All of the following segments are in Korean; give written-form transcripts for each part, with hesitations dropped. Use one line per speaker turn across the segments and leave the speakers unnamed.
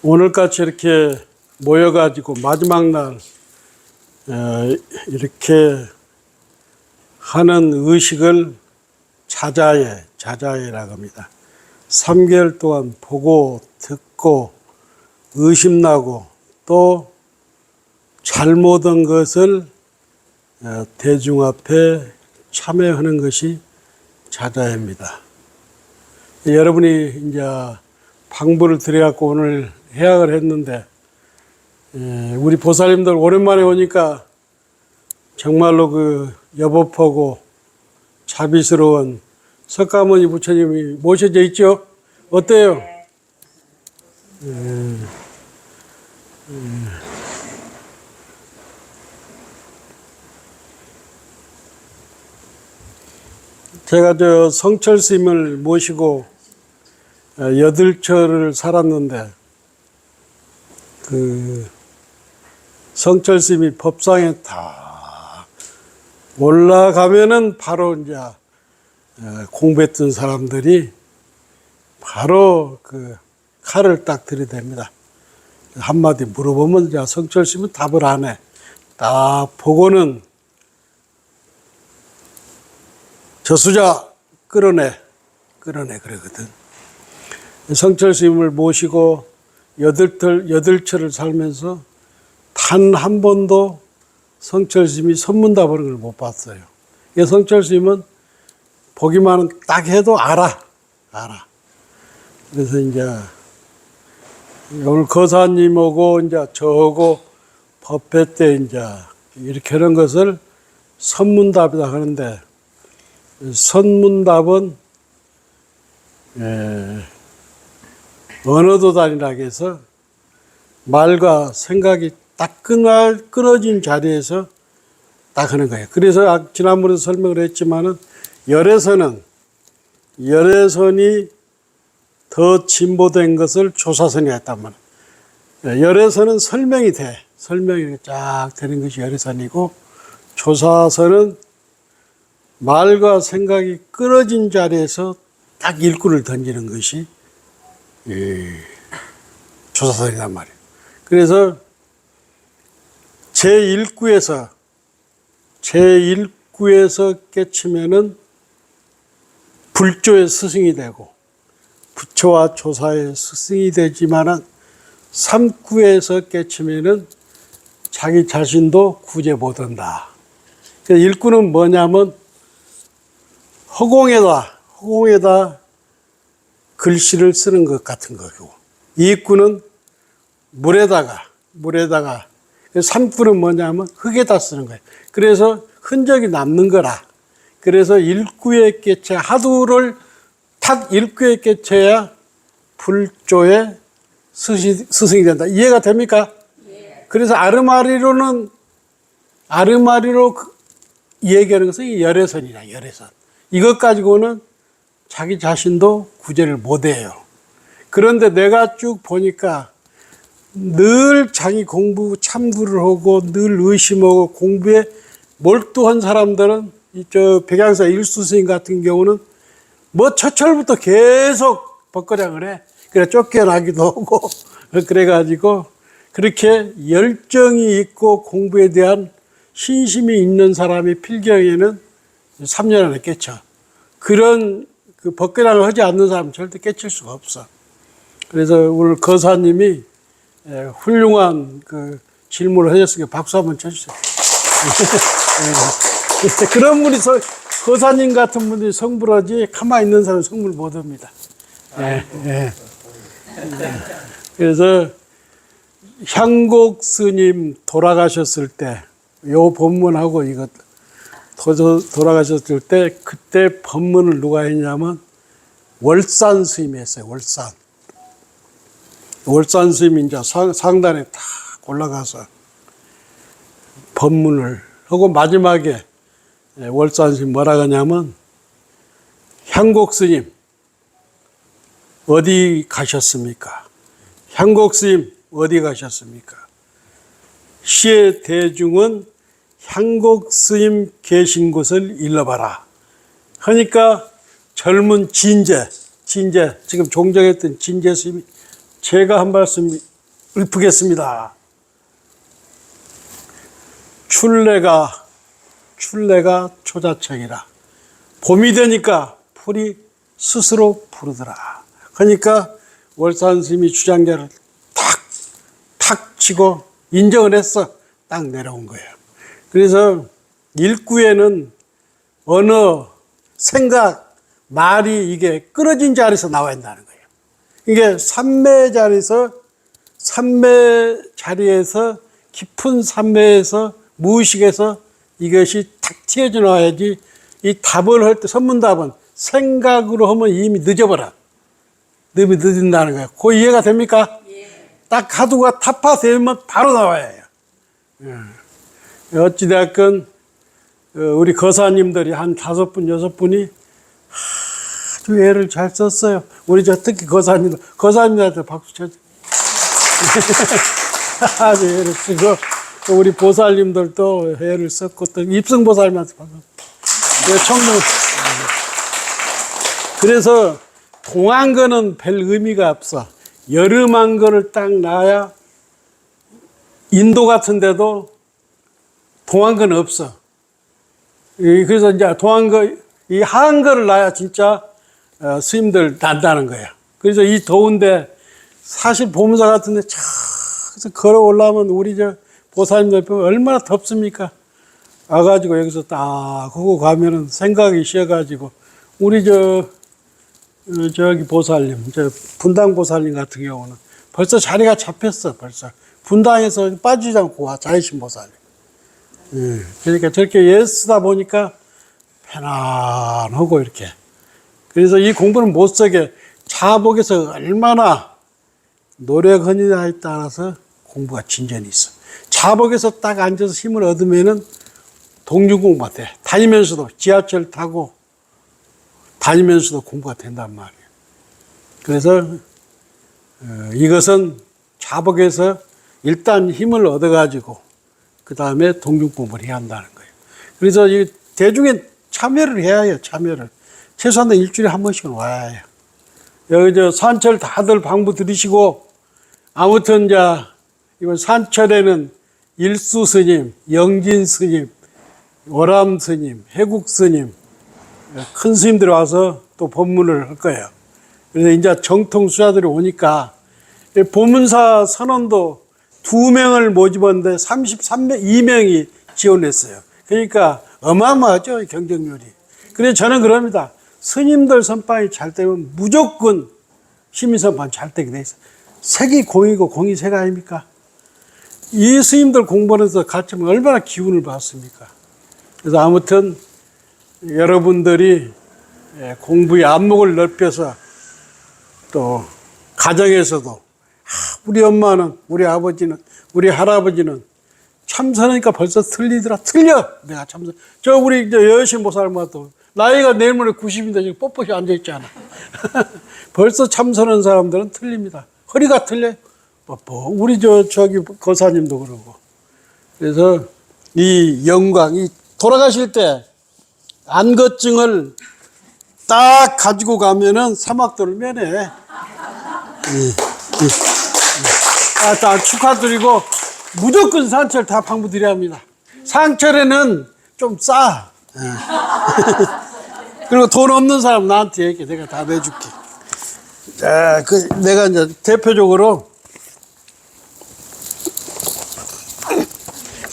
오늘같이 이렇게 모여가지고 마지막 날 이렇게 하는 의식을 자자예라고 합니다. 3개월 동안 보고 듣고 의심나고 또 잘못한 것을 대중 앞에 참여하는 것이 자자입니다. 여러분이 이제 방부를 드려갖고 오늘 해약을 했는데 우리 보살님들 오랜만에 오니까 정말로 그 여법하고 자비스러운 석가모니 부처님이 모셔져 있죠? 어때요? 제가 저 성철 스님을 모시고 8철을 살았는데 그 성철 스님이 법상에 다 올라가면은 바로 이제 공부했던 사람들이 바로 그 칼을 딱 들이댑니다. 한마디 물어보면 이제 성철 스님은 답을 안 해. 딱 보고는 저수자 끌어내 그러거든. 성철 스님을 모시고 8철을 살면서 단 한 번도 성철 스님이 선문답하는 걸 못 봤어요. 성철 스님은 보기만 딱 해도 알아. 그래서 이제 오늘 거사님하고 이제 저하고 법회 때 이제 이렇게 하는 것을 선문답이다 하는데 선문답은 언어도단이라고 해서 말과 생각이 딱 끊어진 자리에서 딱 하는 거예요. 그래서 지난번에 설명을 했지만은 열애선이 더 진보된 것을 조사선이 했단 말이에요. 열애선은 설명이 돼. 설명이 쫙 되는 것이 열애선이고 조사선은 말과 생각이 끊어진 자리에서 딱 일구를 던지는 것이 조사선이란 말이에요. 그래서 제1구에서 깨치면은 불조의 스승이 되고 부처와 조사의 스승이 되지만은 3구에서 깨치면은 자기 자신도 구제 못한다. 그래서 1구는 뭐냐면 허공에다 글씨를 쓰는 것 같은 거고 2구는 물에다가 3구는 뭐냐면 흙에다 쓰는 거예요. 그래서 흔적이 남는 거라. 그래서 1구에 깨쳐 하두를 탁 1구에 깨쳐야 불조의 스승이 된다. 이해가 됩니까? 예. 그래서 아르마리로 얘기하는 것은 열애선이다. 열애선. 이것 가지고는 자기 자신도 구제를 못해요. 그런데 내가 쭉 보니까 늘 자기 공부 참구를 하고 늘 의심하고 공부에 몰두한 사람들은 백양사 일수스님 같은 경우는 첫철부터 계속 법거량을 해. 그래 쫓겨나기도 하고 그래가지고 그렇게 열정이 있고 공부에 대한 신심이 있는 사람이 필경에는 3년 안에 깨쳐. 그런 그 법거량을 하지 않는 사람은 절대 깨칠 수가 없어. 그래서 오늘 거사님이 훌륭한 그 질문을 하셨으니까 박수 한번 쳐주세요. 그런 분이 거사님 같은 분들이 성불하지 가만히 있는 사람은 성불 못합니다. 그래서 향곡 스님 돌아가셨을 때 요 법문하고 이것 돌아가셨을 때 그때 법문을 누가 했냐면 월산 스님이 했어요. 월산 스님이 이제 상단에 딱 올라가서 법문을 하고 마지막에 월산 스님 뭐라고 하냐면 향곡 스님 어디 가셨습니까? 향곡 스님 어디 가셨습니까? 시의 대중은 향곡 스님 계신 곳을 일러봐라. 하니까 젊은 진제 지금 종정했던 진제 스님이 제가 한 말씀 읊겠습니다. 출래가 초자청이라. 봄이 되니까 풀이 스스로 푸르더라. 그러니까 월산 스님이 주장자를 탁 치고 인정을 했어. 딱 내려온 거예요. 그래서 일구에는 언어, 생각, 말이 이게 끊어진 자리에서 나와야 한다는 거예요. 이게 삼매 자리에서 깊은 삼매에서 무의식에서 이것이 탁 튀어져 나와야지. 이 답을 할 때 선문답은 생각으로 하면 이미 늦어버려. 너무 늦는다는 거예요. 그 이해가 됩니까? 예. 딱 가두가 타파되면 바로 나와야 해요. 예. 어찌되었건 우리 거사님들이 한 5분, 6분이 아주 애를 잘 썼어요. 우리 특히 거사님들한테 박수 쳐줘. 아주 애를 쓰고, 또 우리 보살님들도 애를 썼고, 또 입승보살님한테 박수. 청문. 그래서 동한 거는 별 의미가 없어. 여름한 거를 딱 놔야 인도 같은 데도 동한 건 없어. 그래서 이제 동한 거, 이 하한 거를 놔야 진짜 스님들 난다는 거야. 그래서 이 더운데 사실 보문사 같은 데 저 걸어 올라오면 우리 저 보살님들 얼마나 덥습니까? 와가지고 여기서 딱 하고 가면은 생각이 쉬어가지고 우리 저기 보살님, 저 분당 보살님 같은 경우는 벌써 자리가 잡혔어. 벌써 분당에서 빠지지 않고 와. 자이신 보살님. 그러니까 저렇게 애쓰다 보니까 편안하고 이렇게. 그래서 이 공부는 못 쓰게 자복에서 얼마나 노력하느냐에 따라서 공부가 진전이 있어. 자복에서 딱 앉아서 힘을 얻으면은 동중 공부가 돼. 다니면서도 지하철 타고 다니면서도 공부가 된단 말이에요. 그래서 이것은 자복에서 일단 힘을 얻어가지고 그 다음에 동중 공부를 해야 한다는 거예요. 그래서 이 대중에 참여를 해야 해요. 참여를. 최소한 일주일에 한 번씩은 와야 해요. 여기 저 산철 다들 방부 들이시고, 아무튼 이제 이번 산철에는 일수 스님, 영진 스님, 월암 스님, 해국 스님, 큰 스님들이 와서 또 법문을 할 거예요. 그래서 이제 정통 수자들이 오니까 보문사 선원도 2명을 모집했는데 32명이 지원했어요. 그러니까 어마어마하죠, 경쟁률이. 그래서 저는 그럽니다. 스님들 선방이 잘 되면 무조건 시민 선방 잘 되게 돼 있어요. 색이 공이고 공이 색 아닙니까? 이 스님들 공부하면서 같이 얼마나 기운을 받습니까? 그래서 아무튼 여러분들이 공부의 안목을 넓혀서 또 가정에서도 우리 엄마는, 우리 아버지는, 우리 할아버지는 참선하니까 벌써 틀리더라. 틀려! 내가 참선. 우리 여신 보살마도 나이가 내일 모레 90인데 지금 뻣뻣이 앉아있잖아. 벌써 참선한 사람들은 틀립니다. 허리가 틀려. 우리 저기 거사님도 그러고. 그래서 이 영광, 이 돌아가실 때 안거증을 딱 가지고 가면은 사막도를 면해. 다 축하드리고 무조건 산철 다 방부드려야 합니다. 상철에는 좀 싸. 그리고 돈 없는 사람 나한테 얘기해. 내가 다 내줄게. 자, 내가 이제 대표적으로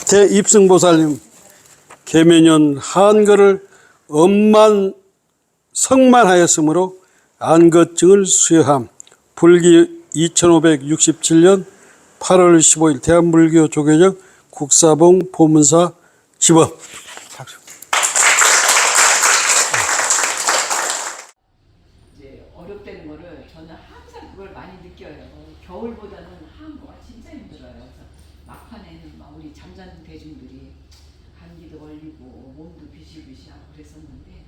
대입승보살님 계면연 한거를 성만하였으므로 안거증을 수여함. 불기 2567년 8월 15일 대한불교 조계적 국사봉 보문사 집업. 박수.
이제 어렵다는 거를 저는 항상 그걸 많이 느껴요. 겨울보다는 한국가 진짜 힘들어요. 그래서 막판에는 막 우리 잠자는 대중들이 감기도 걸리고 몸도 비실비실하고 그랬었는데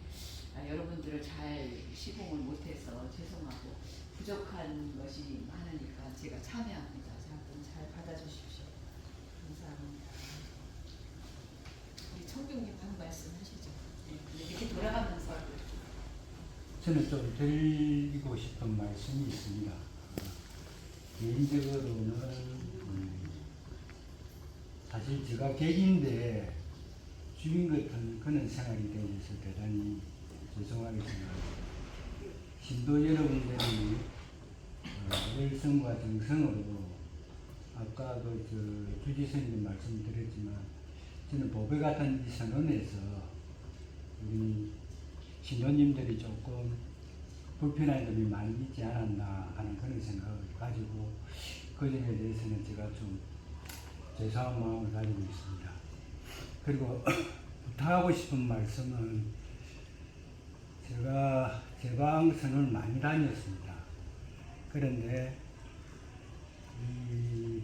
여러분들을 잘 시공을 못해서 죄송하고 부족한 것이 많으니까 제가 참여합니다. 잘 받아주십시오. 감사합니다. 우리 청중님 한 말씀 하시죠. 네, 이렇게 돌아가면서
저는 좀 드리고 싶은 말씀이 있습니다. 개인적으로는 사실 제가 객인데 주인 같은 그런 생활이 되어서 대단히 죄송하게 생각합니다. 신도 여러분들이 열성과 정성으로 아까도 주지선님 말씀드렸지만 저는 보배 같은 이 선언에서 우리 신도님들이 조금 불편한 점이 많이 있지 않았나 하는 그런 생각을 가지고 그 점에 대해서는 제가 좀 죄송한 마음을 가지고 있습니다. 그리고 부탁하고 싶은 말씀은 제가 제방선을 많이 다녔습니다. 그런데 이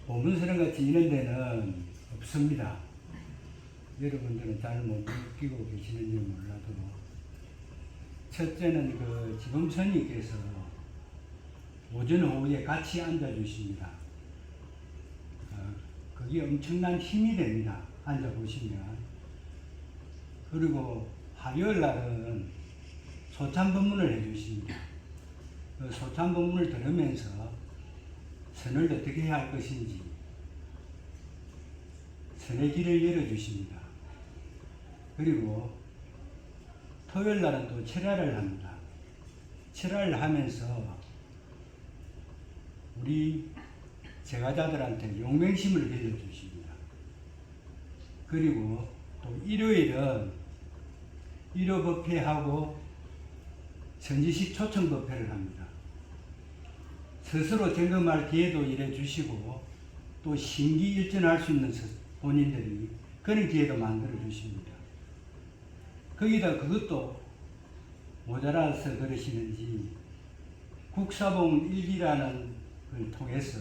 보문선언 같이 이런 데는 없습니다. 여러분들은 잘 못 느끼고 계시는지 몰라도 첫째는 그 지검선님께서 오전 오후에 같이 앉아주십니다. 그게 엄청난 힘이 됩니다. 앉아보시면. 그리고 화요일 날은 소참법문을 해주십니다. 그 소참법문을 들으면서 선을 어떻게 해야 할 것인지 선의 길을 열어주십니다. 그리고 토요일 날은 또 철야를 합니다. 철야를 하면서 우리 제가자들한테 용맹심을 빌려주십니다. 그리고 또 일요일은 일요법회하고 선지식 초청법회를 합니다. 스스로 점검할 기회도 이래 주시고 또 신기일전할 수 있는 본인들이 그런 기회도 만들어 주십니다. 거기다 그것도 모자라서 그러시는지 국사봉 일기라는 걸 통해서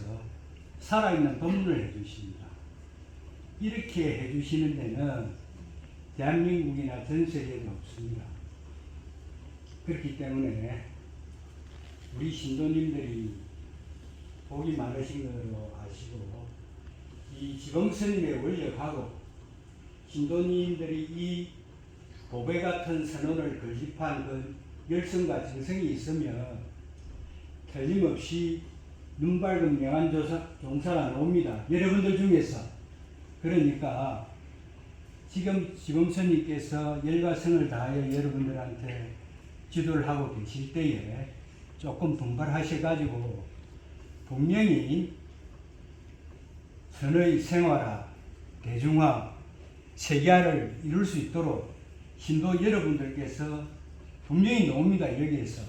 살아있는 법문을 해주십니다. 이렇게 해주시는 데는 대한민국이나 전 세계에도 없습니다. 그렇기 때문에 우리 신도님들이 복이 많으신 걸로 아시고 이 지범스님의 원력하고 신도님들이 이 보배 같은 선언을 건립한 그 열성과 정성이 있으면 틀림없이 눈 밝은 명한 종사가 나옵니다. 여러분들 중에서. 그러니까 지금 지범선님께서 열과 성을 다하여 여러분들한테 지도를 하고 계실 때에 조금 분발하셔가지고 분명히 선의 생활화, 대중화, 세계화를 이룰 수 있도록 신도 여러분들께서 분명히 나옵니다. 여기에서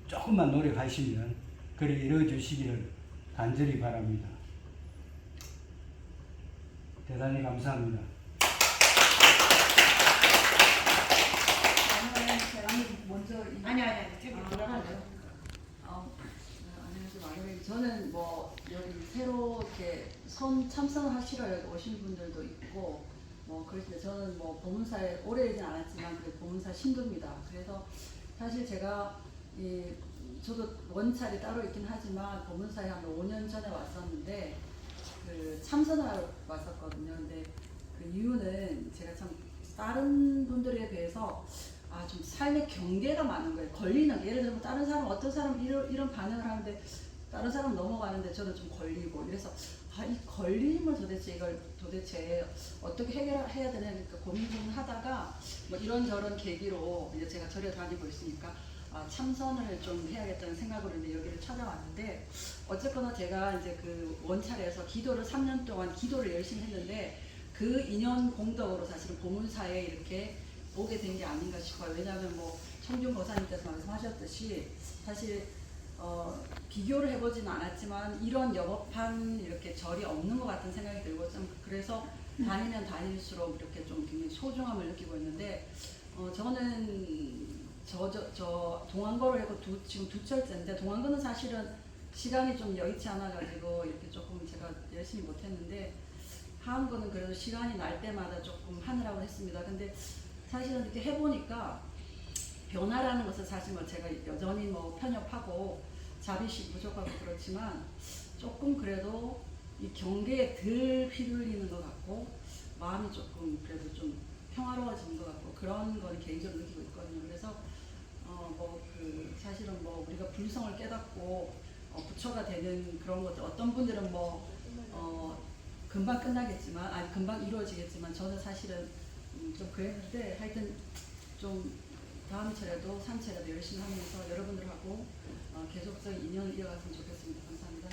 조금만 노력하시면 그렇게 이루어 주시기를 간절히 바랍니다. 대단히 감사합니다.
먼저
아니 저기 돌아가죠.
안녕하세요. 마누님. 저는 뭐 여기 새로 이렇게 참선을 하시러 여기 오신 분들도 있고 뭐 그런데 저는 뭐 보문사에 오래되진 않았지만 그 보문사 신도입니다. 그래서 사실 제가 저도 원찰이 따로 있긴 하지만 보문사에 한 5년 전에 왔었는데 그 참선하러 왔었거든요. 근데 그 이유는 제가 참 다른 분들에 비해서 좀 삶의 경계가 많은 거예요. 걸리는 게. 예를 들면 다른 사람 어떤 사람 이런 반응을 하는데 다른 사람 넘어가는데 저는 좀 걸리고 이래서 이 걸림을 도대체 어떻게 해결해야 되나 그러니까 고민 좀 하다가 뭐 이런저런 계기로 이제 제가 절에 다니고 있으니까 참선을 좀 해야겠다는 생각으로 이제 여기를 찾아왔는데 어쨌거나 제가 이제 그 원찰에서 기도를 3년 동안 기도를 열심히 했는데 그 인연 공덕으로 사실은 보문사에 이렇게 오게 된 게 아닌가 싶어요. 왜냐하면 뭐 청중 거사님께서 말씀하셨듯이 사실 비교를 해보지는 않았지만 이런 여법한 이렇게 절이 없는 것 같은 생각이 들고 좀 그래서 다니면 다닐수록 이렇게 좀 굉장히 소중함을 느끼고 있는데 저는 저 동안거를 하고 지금 2철째인데 동안거는 사실은 시간이 좀 여의치 않아가지고 이렇게 조금 제가 열심히 못했는데 하안거는 그래도 시간이 날 때마다 조금 하느라고 했습니다. 근데 사실은 이렇게 해보니까 변화라는 것은 사실 뭐 제가 여전히 뭐 편협하고 자비심 부족하고 그렇지만 조금 그래도 이 경계에 덜 휘둘리는 것 같고 마음이 조금 그래도 좀 평화로워지는 것 같고 그런 건 개인적으로 느끼고 있거든요. 그래서 사실은 뭐 우리가 불성을 깨닫고 부처가 되는 그런 것들 어떤 분들은 금방 끝나겠지만 금방 이루어지겠지만 저는 사실은 좀 그랬는데 하여튼 좀 다음 차례도 3차례도 열심히 하면서 여러분들하고 계속적인 인연을 이어갔으면 좋겠습니다. 감사합니다.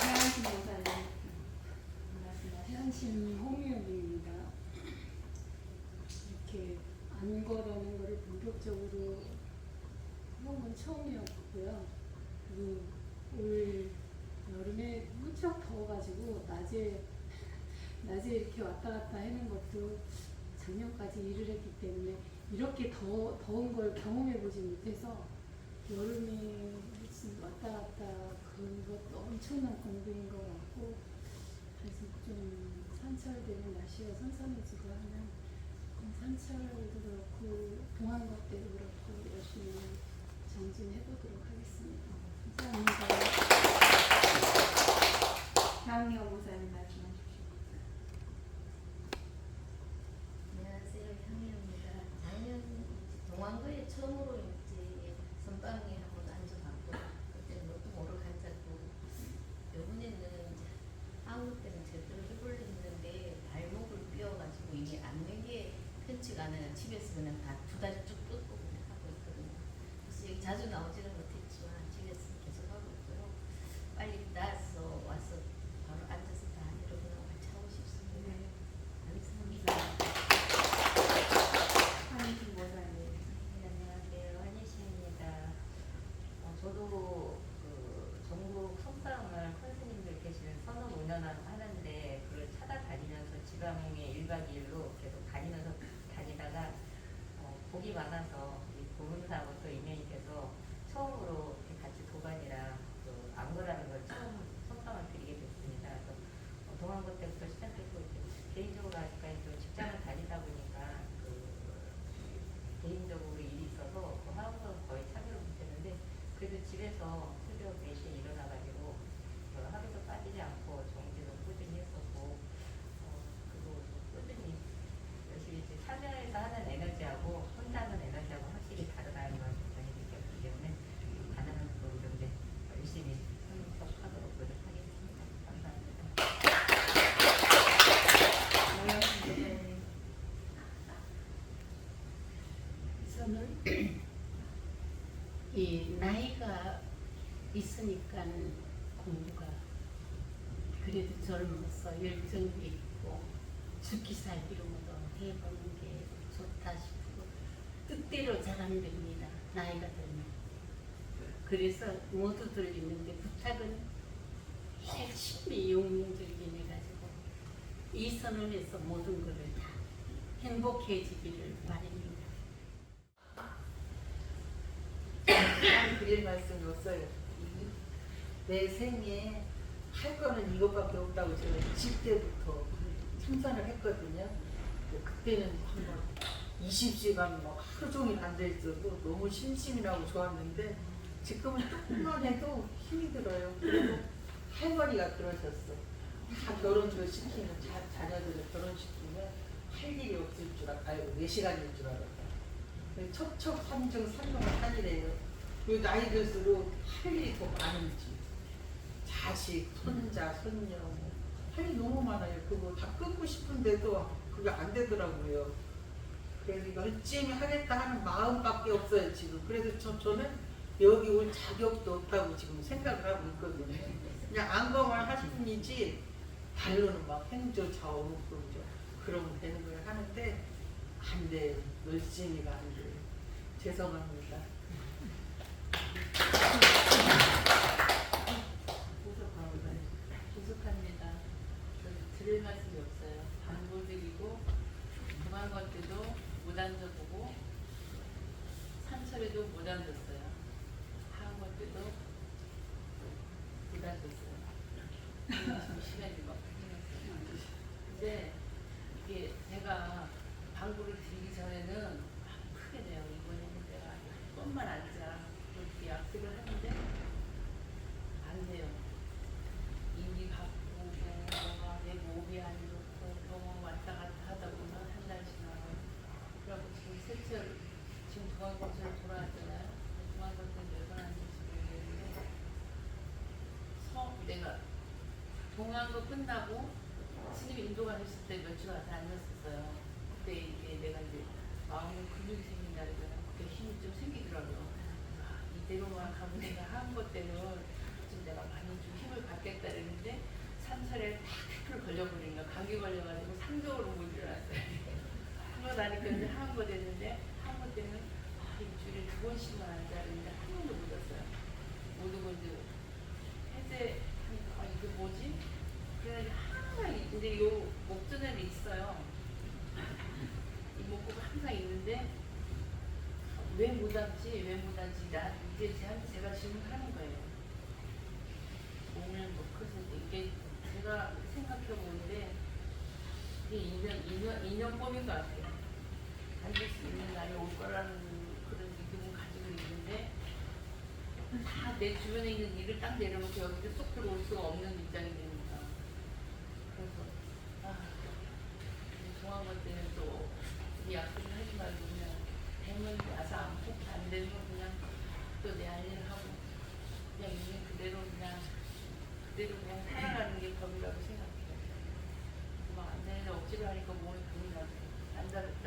해안심 모사님 반갑습니다. 해안심 홍유영입니다. 이렇게 안거라는 거를 본격적으로 해본 건 처음이었고요. 그리고 올 여름에 무척 더워가지고 낮에 이렇게 왔다 갔다 하는 것도 작년까지 일을 했기 때문에 이렇게 더운 걸 경험해 보지 못해서 여름에 왔다 갔다 그런 것도 엄청난 공부인 것 같고, 그래서 좀 산철되는 날씨가 선선해지고 하면 산철도 그렇고 동안 것들도 그렇고 열심히 전진해 보도록 하겠습니다. 감사합니다.
강영 목사님 말씀해 주십시오.
안녕하세요, 향이입니다. 작년 동안거에 처음으로 이제 선방에 한번 앉아봤고 그때는 너무 오래 앉았고 이번에는 이제 아무 때는 제대로 해보려 했는데 발목을 삐어가지고 이게 앉는 게 편치가 않아요. 집에서 그냥 다 두 다리 쭉 뻗고 그냥 하고 있거든요. 그래서 여기 자주 나오지는 못했지만 집에서 계속 하고 있고요. 빨리 나와서 와서 바로 앉아서 다 여러분하고 같이 하고 싶습니다.
네.
감사합니다.
한희진 목사님.
네, 안녕하세요. 한예시입니다. 저도 그 전국 성당을 선생님들 계시는 서너 5년 하는데 그걸 찾아다니면서 지방에 1박 2일로 계속 다니다가 복이 많아서 이 보름사부터 인연이 돼서 처음으로 이렇게 같이 도반이랑 그 안거라는 걸 처음 선감을 드리게 됐습니다. 그래서 동안고 때부터 시작했고 이제 개인적으로 아직까지 또 직장을 다니다 보니까 개인적으로 일이 있어서 그 하루는 거의 참여를 못했는데 그래도 집에서 새벽 4시에 일어나가지고 하루도 빠지지 않고 정기도 꾸준히 했었고 그리고 꾸준히 열심히 이제 참여해서 하는 에너지하고 혼자 하는 에너지하고 확실히 다르다는 걸 많이 느꼈기 때문에 가능한 부분 좀 열심히 참석하도록 노력하겠습니다. 감사합니다.
저는 이 나이가 있으니까 공부가 그래도 젊어서 열정이 있고 죽기 살기로 모두 해보는 게 좋다 싶고 뜻대로 잘 안 됩니다. 나이가 들면. 그래서 모두들 있는데 부탁은 열심히 용맹적인 해가지고 이 선언에서 모든 것을 다 행복해지기를 바랍니다.
드릴 말씀이 없어요. 내 생에 할 거는 이것밖에 없다고 제가 20대부터 참선을 했거든요. 그때는 한번 20시간 막 하루 종일 앉아있어도 너무 심심이 나고 좋았는데 지금은 조금만 해도 힘이 들어요. 그리고 할머니가 그러셨어. 다 결혼도 시키면 자녀들을 결혼시키면 할 일이 없을 줄 알고 4시간일 줄 알았다. 척척 산중 산이래요. 그 나이 들수록 할 일이 더 많은지 자식, 손자, 손녀 할 일이 너무 많아요. 그거 다 끊고 싶은데도 그게 안 되더라고요. 그래서 열심히 하겠다 하는 마음밖에 없어요 지금. 그래서 저는 여기 올 자격도 없다고 지금 생각을 하고 있거든요. 그냥 안검을 하실 분이지 발로는 막 행조, 좌우, 목동조 그러면 되는 걸 하는데 안 돼. 열심히가 안 돼. 죄송합니다.
부족합니다. 드릴 말씀이 없어요. 반고 드리고 그만 때도 못 앉아보고 산철에도 못 앉았어요. 하원 때도 못 앉았어요. 지금 시간이 막 흘렀어요. 근데 이게 제가 방구를 드리기 전에는 크게 내요. 이번에는 내가 좀만 앉자 그렇게 약속을 하는데 안 돼요. 입이 바쁘고 뭔가 내 몸이 안 좋고 너무 왔다 갔다 하다 보면 한 달씩 나와요. 그래갖고 지금 세철 지금 동안검사를 돌아왔잖아요. 동안검사 매번 안 내가 동안거 끝나고 스님 인도 가셨을 때 몇 주 와서 앉았었어요. 그때 이게 내가 이제 마음에 근육이 생긴다 그러잖아. 그때 힘이 좀 생기더라고요. 아, 이대로만 가면 내가 한 것 때는 좀 내가 많이 좀 힘을 받겠다 그랬는데 3살에 탁 태클 걸려버린 거야. 감기 걸려가지고 상적으로 못 일어났어요. 한번 나니까 이제 한 거 됐는데 한 거 때는 일주일에 2번씩만 앉아 그랬는데 한 번도 못 왔어요. 못 오고 이제 해제 하니까 이게 뭐지? 그래 항상 이제 요 목전에는 있어요. 이목구가 항상 있는데 왜 못 왔지? 왜 못 왔지? 나 이제 제가 질문하는 거예요. 오늘 뭐 그래서 이게 제가 생각해 보는데 이게 인연법인 것 같아요. 앉을 수 있는 날이 올 거라는 그런 믿음을 가지고 있는데 다 내 주변에 있는 일을 딱 내려놓고 여기에 쏙 들어올 수가 없는 입장이 됩니다. 그래서 좋아한 것 때문에 또 이 약속을 하지 말고 그냥 되면 와서 안 되면 그냥 또 내 할 일을 하고 그냥 있는 그대로 그냥 살아가는 게 법이라고 생각해요. 막 안 되는데 억지로 하니까 몸이 병이 나고 안 다르다.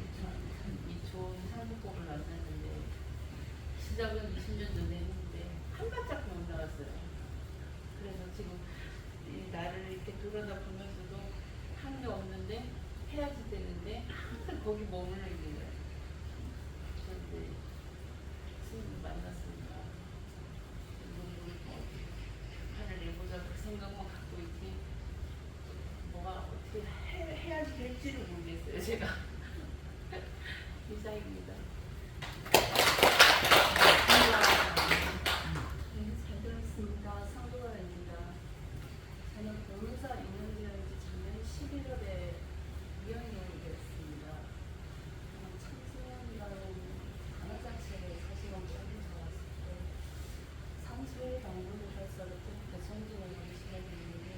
그래서 이 좋은 상속법을 만났는데 시작은 20년 전에 했는데 한 발짝도 못 나갔어요. 그래서 지금 이 나를 이렇게 돌아다 보면서도 한 게 없는데 해야지 되는데 항상 거기 머물러 있는 거예요. 그런데 스님 만났으니까 하늘 내보자 그 생각만 갖고 있지 뭐가 어떻게 해야지 될지를 모르겠어요. 제가 이상입니다.
네, 잘 들었습니다. 상도가입니다. 저는 변호사 2년 되어 이제 작년 11월에 위원장이 되었습니다. 청소년이라는 단어 자체에 사실은 모르면서 왔을 때 상수의 당분으로서 그때부터 전쟁을 하기 시작했는데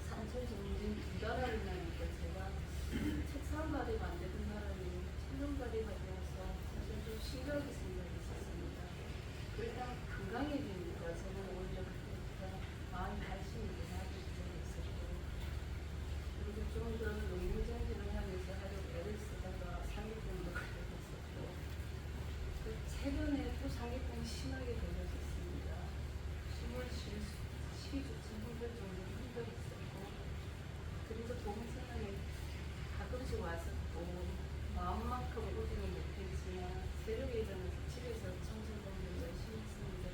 상처 정진 2달을 나니까 제가 책상 발입 안 되던 사람이 천년 발입이 되어서 사실 좀 신기하게 생각이 있었습니다. 그러다 건강해집니다. 저는 오히려 그때부터 마음이 발심이 되나기 시작했었고 그리고 좀 더 논문 전진을 하면서 하려고 애를 쓰다가 상기병도 걸렸었고 최근에 또 상기병이 심하게 걸려졌습니다. 숨을 쉬기조차 힘들 정도로 힘들었었고 그래서 보험생활에 가끔씩 와서 또 마음만큼 오지는 못했지만 새벽에 일어나서 집에서 청소년들 열심히 했습니다.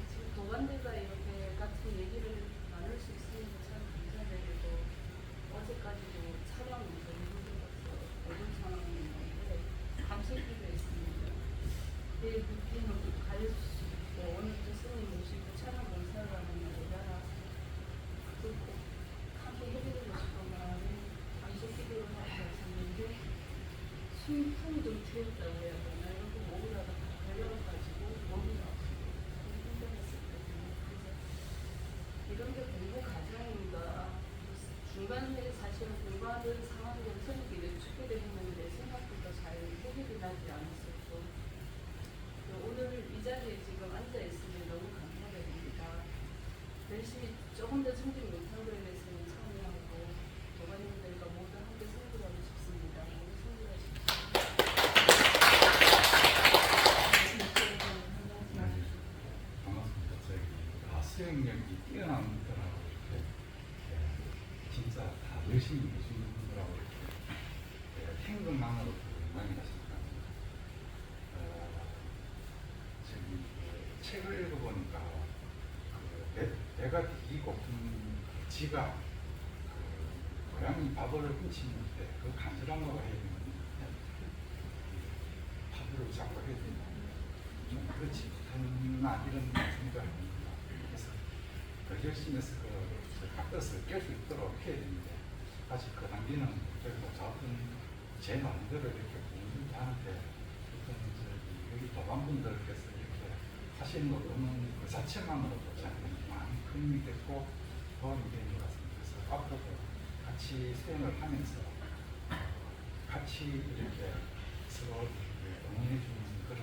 지금 도반들과 이렇게 같은 얘기를 나눌 수 있으니까 참 감사드리고 어제까지도 촬영 너무 힘들어서 어려운 상황이었는데 감사기도 했습니다. 내 루틴을 가려주시고 오늘 또 스님 모시고 촬영 봉사를 하는 날이라 꼭 함께 해드리고 싶은 마음에 감사기도를 하고 왔었는데 숨통이 좀 트였다고 해야 되나 이렇게 목이라도 다 걸려가지고 몸이 아프고 힘들었었거든요. 그래서 이런 게 공부 과정인가 중간에 사실은 공부하는 상황들을 선생님이 예측하게 했는데 생각보다 잘 해결이 나지 않았었고 오늘 이 자리에 지금 앉아있으면 너무 감사드립니다. 열심히 조금 더 승진 못한 거에 대해서는 참여하고 도반님들과 모두 함께 승부하고 싶습니다. 모두 승부하십시오.
반갑습니다. 저희 수행력이 뛰어난 분들하고 이렇게 진짜 다 열심히 계시는 분들하고 이렇게 행동만으로도 많이 가십니다. 저기 책을 읽어보니까 배가 되게 고픈 지가 고양이 밥을 훔치는 때 그 간절한 거가 해야 되거든요. 밥을 자꾸 해야 된다. 좀 그렇지 못했나 이런 생각을 합니다. 그래서 더 열심히 해서 그 뜻을 깰 수 있도록 해야 되는데 아직 그 단계는 저희가 작은 제 마음대로 이렇게 공부하는데 여기 도반분들께서 이렇게 하시는 거 보면 그 자체만으로도 저한테 많은 큰 힘이 됐고 도움이 되는 것 같습니다. 그래서 앞으로도 같이 수행을 하면서 같이 이렇게 서로 응원해 주는 그런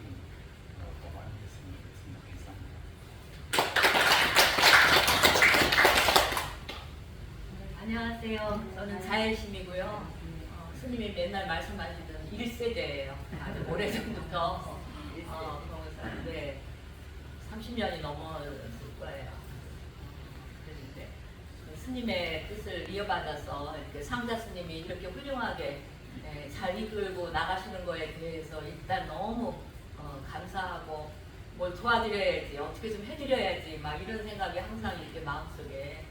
동아리 됐으면 좋겠습니다. 감사합니다.
안녕하세요. 저는 자일심이고요. 스님이 맨날 말씀하시던 1세대예요. 아주 오래전부터 네, 30년이 넘었을 거예요. 그런데 스님의 뜻을 이어받아서 이렇게 상자 스님이 이렇게 훌륭하게 잘 이끌고 나가시는 거에 대해서 일단 너무 감사하고 뭘 도와드려야지, 어떻게 좀 해드려야지 막 이런 생각이 항상 이렇게 마음속에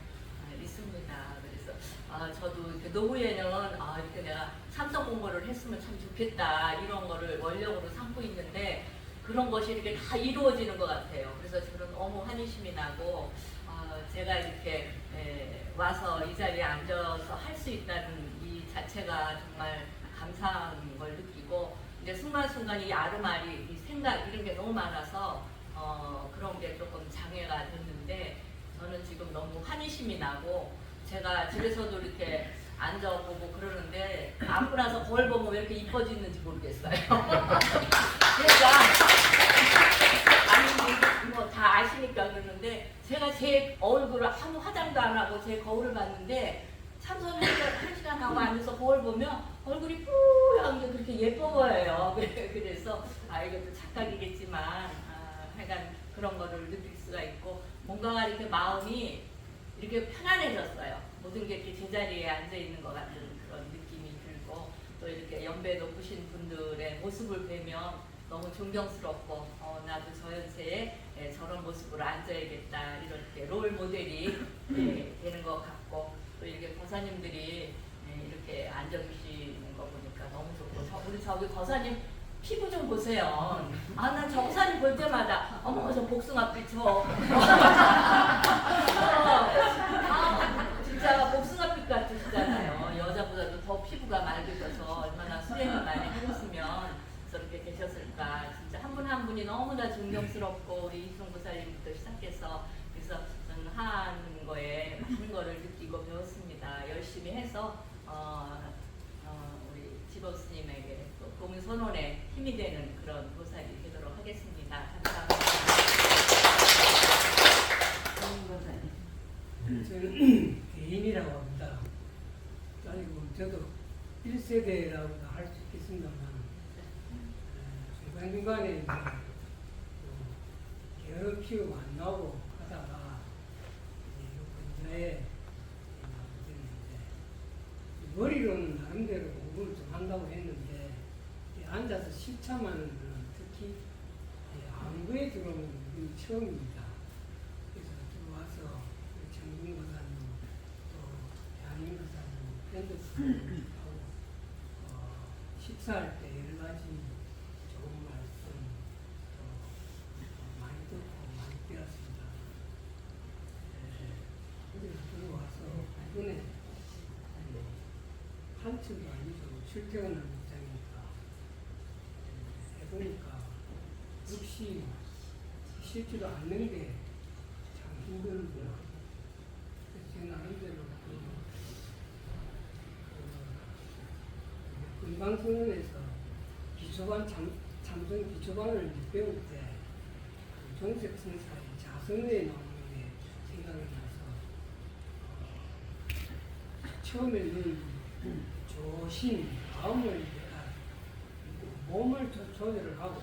있습니다. 그래서 저도 이렇게 노후에는 이렇게 내가 참선 공부를 했으면 참 좋겠다 이런 거를 원력으로 삼고 있는데 그런 것이 이렇게 다 이루어지는 것 같아요. 그래서 저는 너무 환희심이 나고 제가 이렇게 와서 이 자리에 앉아서 할 수 있다는 이 자체가 정말 감사한 걸 느끼고 이제 순간순간 이 아르마리 이 생각 이런 게 너무 많아서 그런 게 조금 장애가 됐는데 저는 지금 너무 환희심이 나고 제가 집에서도 이렇게 앉아보고 그러는데 안고 나서 거울 보면 왜 이렇게 이뻐지는지 모르겠어요. 그러니까 아니 뭐 다 아시니까 그러는데 제가 제 얼굴을 아무 화장도 안 하고 제 거울을 봤는데 참선 한 시간 하고 앉아서 거울 보면 얼굴이 뿌연 게 그렇게 예뻐 보여요. 그래서 이것도 착각이겠지만 하여간 그런 거를 느낄 수가 있고 뭔가 이렇게 마음이 이렇게 편안해졌어요. 모든 게 이렇게 제자리에 앉아 있는 것 같은 그런 느낌이 들고 또 이렇게 연배 높으신 분들의 모습을 뵈면 너무 존경스럽고 나도 저 연세에 저런 모습으로 앉아야겠다 이렇게 롤 모델이 되는 것 같고 또 이렇게 거사님들이 이렇게 앉아주시는 거 보니까 너무 좋고 우리 저기 거사님 피부 좀 보세요. 난 저 거사님 볼 때마다 어머 저 복숭아빛 진짜 복숭아빛 같으시잖아요. 여자보다도 더 피부가 맑으셔서 얼마나 수행을 많이 하셨으면 저렇게 계셨을까. 진짜 한 분 한 분이 너무나 존경스럽고 우리 이순고사님부터 시작해서 그래서 저는 하는 거에 많은 거를 느끼고 배웠습니다. 열심히 해서 우리 지법스님에게 또 공선원에 힘이 되는 그런 보살이 되도록 하겠습니다. 감사합니다.
저는 개인이라고 합니다. 아니고 저도 1세대라고도 할 수 있겠습니다만 중간중간에 게으름 피우고 안 나오고 하다가 근자에 머리로는 나름대로 공부를 좀 한다고 했는데 앉아서 실참하는 거는 특히 안구에 들어오는 건 처음입니다. 그래서 들어와서 정근고사님 또 양인고사님 밴드스하고 식사할 때 여러 가지 좋은 말씀 또 많이 듣고 많이 배웠습니다. 그래서 들어와서 이번에 한층도 아니죠. 출퇴근하는 입장이니까 해보니까 역시 쉽지도 않는 게 참 힘들구나. 그래서 제 나름대로 금강선언에서 기초반 참선 기초반을 배울 때 정색 선사의 자선에 나오는 게 생각이 나서 처음에는 조심, 마음을 몸을 조절을 하고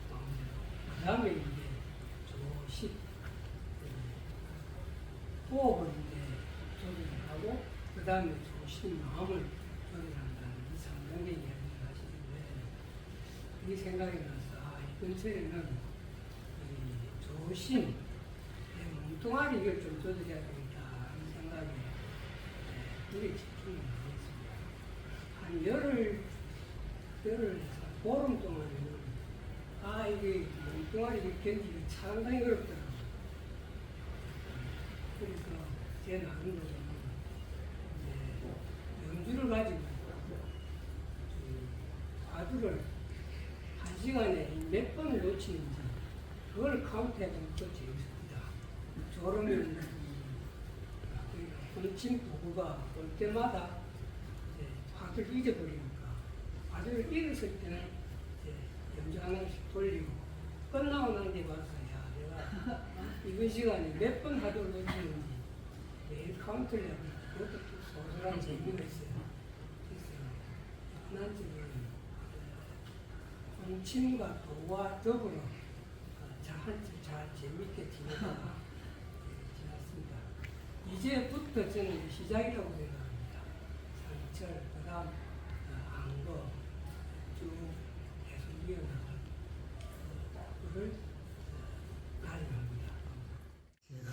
그 다음에 이제 조심, 호흡을 이제 조절을 하고 그 다음에 조심, 마음을 조절한다는 이 3단계 이야기를 하시는데 이 생각이 나서 이 근처에는 조심, 몸뚱아리 이걸 좀 조절해야 되겠다 하는 생각에 우리 집중을 하겠습니다. 한 열흘 보름 동안에는 이게 몸뚱아리 견디기 상당히 어렵더라고요. 그래서 제 나름대로 연주를 가지고 과두를 1시간에 몇 번을 놓치는지 그걸 카운트해보면 또 재밌습니다. 졸으면 본침 도구가 올 때마다 화두를 잊어버리니까 가족을 잃었을 때는 이제 염주 하나씩 돌리고 끝나고 난 뒤에 와서 야 내가 이번 시간에 몇 번 하도록 했는지 매일 카운트를 해보니까 그것도 또 소소한 재미가 있어요. 그래서 하나쯤은 공침과 도와 더불어 잘 재밌게 지냈습니다. 이제부터 저는 시작이라고 생각합니다. 상철, 그 다음 안거 쭉 계속 이어나갈 그걸 가져갑니다. 제가